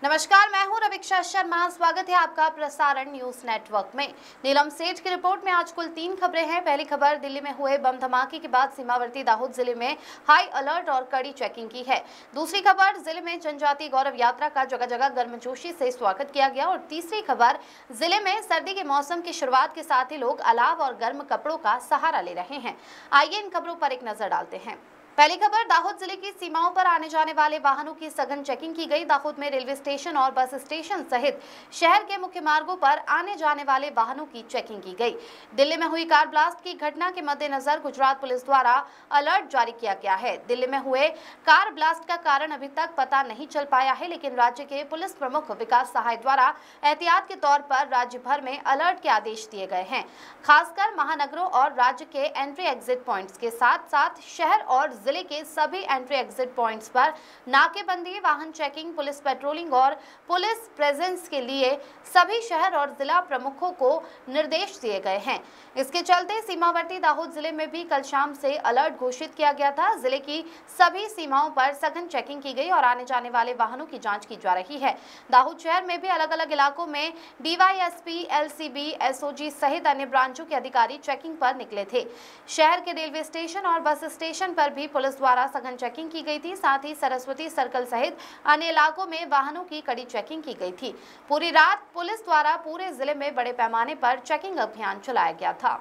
नमस्कार, मैं हूं रवीक्षा शर्मा। स्वागत है आपका प्रसारण न्यूज नेटवर्क में। नीलम सेठ की रिपोर्ट में आज कुल 3 खबरें हैं। पहली खबर, दिल्ली में हुए बम धमाके के बाद सीमावर्ती दाहोद जिले में हाई अलर्ट और कड़ी चेकिंग की है। दूसरी खबर, जिले में जनजातीय गौरव यात्रा का जगह जगह गर्मजोशी से स्वागत किया गया। और तीसरी खबर, जिले में सर्दी के मौसम की शुरुआत के साथ ही लोग अलाव और गर्म कपड़ों का सहारा ले रहे हैं। आइए इन खबरों पर एक नजर डालते हैं। पहली खबर, दाहोद जिले की सीमाओं पर आने जाने वाले वाहनों की सघन चेकिंग की गई। दाहोद में रेलवे स्टेशन और बस स्टेशन सहित शहर के मुख्य मार्गों पर आने जाने वाले वाहनों की चेकिंग की गई। दिल्ली में हुई कार ब्लास्ट की घटना के मद्देनजर गुजरात पुलिस द्वारा अलर्ट जारी किया गया है। दिल्ली में हुए कार ब्लास्ट का कारण अभी तक पता नहीं चल पाया है, लेकिन राज्य के पुलिस प्रमुख विकास सहाय द्वारा एहतियात के तौर पर राज्य भर में अलर्ट के आदेश दिए गए हैं। खासकर महानगरों और राज्य के एंट्री एग्जिट पॉइंट्स के साथ साथ शहर और जिले के सभी एंट्री एग्जिट पॉइंट्स पर नाकेबंदी, वाहन चेकिंग, पुलिस पेट्रोलिंग और पुलिस प्रेजेंस के लिए सभी शहर और जिला प्रमुखों को निर्देश दिए गए हैं। इसके चलते सीमावर्ती दाहोद जिले में भी कल शाम से अलर्ट घोषित किया गया था। जिले की सभी सीमाओं पर सघन चेकिंग की गई और आने जाने वाले वाहनों की जांच की जा रही है। दाहोद शहर में भी अलग अलग इलाकों में डीवाईएसपी, एलसीबी, एसओजी सहित अन्य ब्रांचों के अधिकारी चेकिंग पर निकले थे। शहर के रेलवे स्टेशन और बस स्टेशन पर भी पुलिस द्वारा सघन चेकिंग की गई थी। साथ ही सरस्वती सर्कल सहित अन्य इलाकों में वाहनों की कड़ी चेकिंग की गई थी। पूरी रात पुलिस द्वारा पूरे जिले में बड़े पैमाने पर चेकिंग अभियान चलाया गया था।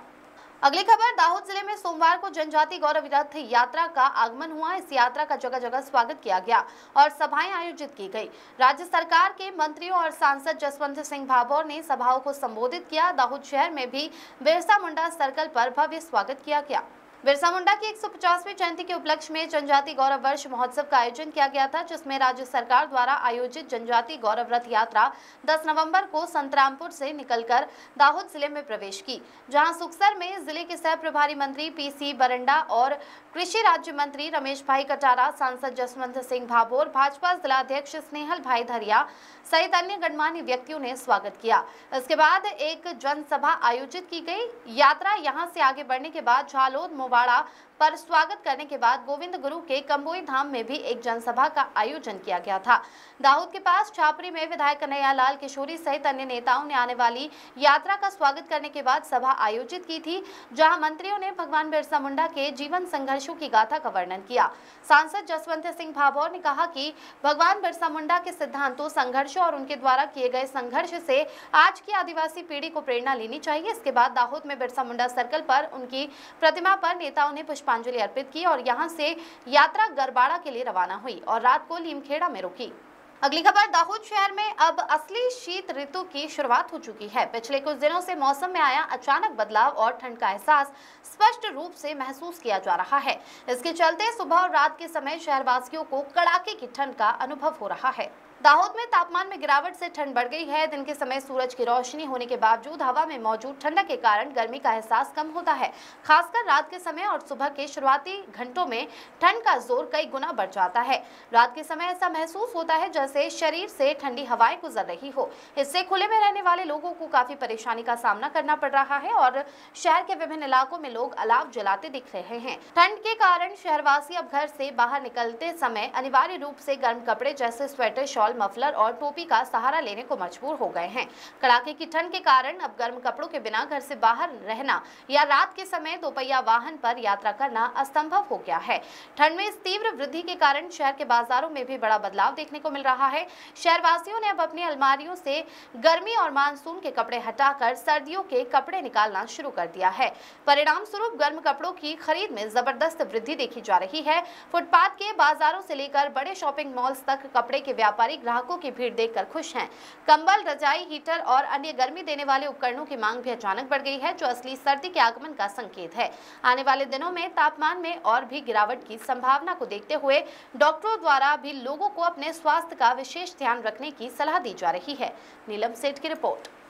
अगली खबर, दाहोद जिले में सोमवार को जनजातीय गौरव रथ यात्रा का आगमन हुआ। इस यात्रा का जगह जगह स्वागत किया गया और सभाएं आयोजित की गई। राज्य सरकार के मंत्रियों और सांसद जसवंत सिंह भाभोर ने सभाओं को संबोधित किया। दाहोद शहर में भी बिरसा मुंडा सर्कल पर भव्य स्वागत किया गया। बिरसा मुंडा की 150वीं जयंती के उपलक्ष्य में जनजातीय गौरव वर्ष महोत्सव का आयोजन किया गया था, जिसमें राज्य सरकार द्वारा आयोजित जनजातीय गौरव रथ यात्रा 10 नवंबर को संतरामपुर से निकलकर दाहोद जिले में प्रवेश की, जहां सुखसर में जिले के सह प्रभारी मंत्री पीसी बरंडा और कृषि राज्य मंत्री रमेश भाई कटारा, सांसद जसवंत सिंह भाभोर, भाजपा जिलाध्यक्ष स्नेहल भाई धरिया सहित अन्य गणमान्य व्यक्तियों ने स्वागत किया। इसके बाद एक जनसभा आयोजित की गई। यात्रा यहां से आगे बढ़ने के बाद झालोद मोवाड़ा पर स्वागत करने के बाद गोविंद गुरु के कंबोई धाम में भी एक जनसभा का आयोजन किया गया था। दाहोद के पास छापरी में विधायक कन्हैयालाल किशोरी सहित अन्य नेताओं ने आने वाली यात्रा का स्वागत करने के बाद सभा आयोजित की थी, जहां मंत्रियों ने भगवान बिरसा मुंडा के जीवन संघर्षों की गाथा का वर्णन किया। सांसद जसवंत सिंह भाभोर ने कहा कि भगवान बिरसा मुंडा के सिद्धांतों, संघर्षों और उनके द्वारा किए गए संघर्ष से आज की आदिवासी पीढ़ी को प्रेरणा लेनी चाहिए। इसके बाद दाहोद में बिरसा मुंडा सर्कल पर उनकी प्रतिमा पर नेताओं ने पुष्पांजलि अर्पित की और यहां से यात्रा गरबाड़ा के लिए रवाना हुई और रात को लीमखेड़ा में रुकी। अगली खबर, दाहोद शहर में अब असली शीत ऋतु की शुरुआत हो चुकी है। पिछले कुछ दिनों से मौसम में आया अचानक बदलाव और ठंड का एहसास स्पष्ट रूप से महसूस किया जा रहा है। इसके चलते सुबह और रात के समय शहरवासियों को कड़ाके की ठंड का अनुभव हो रहा है। दाहोद में तापमान में गिरावट से ठंड बढ़ गई है। दिन के समय सूरज की रोशनी होने के बावजूद हवा में मौजूद ठंडक के कारण गर्मी का एहसास कम होता है। खासकर रात के समय और सुबह के शुरुआती घंटों में ठंड का जोर कई गुना बढ़ जाता है। रात के समय ऐसा महसूस होता है जैसे शरीर से ठंडी हवाएं गुजर रही हो। इससे खुले में रहने वाले लोगों को काफी परेशानी का सामना करना पड़ रहा है और शहर के विभिन्न इलाकों में लोग अलाव जलाते दिख रहे हैं। ठंड के कारण शहरवासी अब घर से बाहर निकलते समय अनिवार्य रूप से गर्म कपड़े जैसे स्वेटर, शॉल, मफलर और टोपी का सहारा लेने को मजबूर हो गए हैं। कड़ाके की ठंड के कारण अब गर्म कपड़ों के बिना घर से बाहर रहना या रात के समय दोपहिया वाहन पर यात्रा करना असंभव हो गया है। ठंड में इस तीव्र वृद्धि के कारण शहर के बाजारों में भी बड़ा बदलाव देखने को मिल रहा है। शहरवासियों ने अब अपनी अलमारियों से गर्मी और मानसून के कपड़े हटाकर सर्दियों के कपड़े निकालना शुरू कर दिया है। परिणाम स्वरूप गर्म कपड़ों की खरीद में जबरदस्त वृद्धि देखी जा रही है। फुटपाथ के बाजारों से लेकर बड़े शॉपिंग मॉल्स तक कपड़े के व्यापारी ग्राहकों की भीड़ देखकर खुश हैं। कंबल, रजाई, हीटर और अन्य गर्मी देने वाले उपकरणों की मांग भी अचानक बढ़ गई है, जो असली सर्दी के आगमन का संकेत है। आने वाले दिनों में तापमान में और भी गिरावट की संभावना को देखते हुए डॉक्टरों द्वारा भी लोगों को अपने स्वास्थ्य का विशेष ध्यान रखने की सलाह दी जा रही है। नीलम सेठ की रिपोर्ट।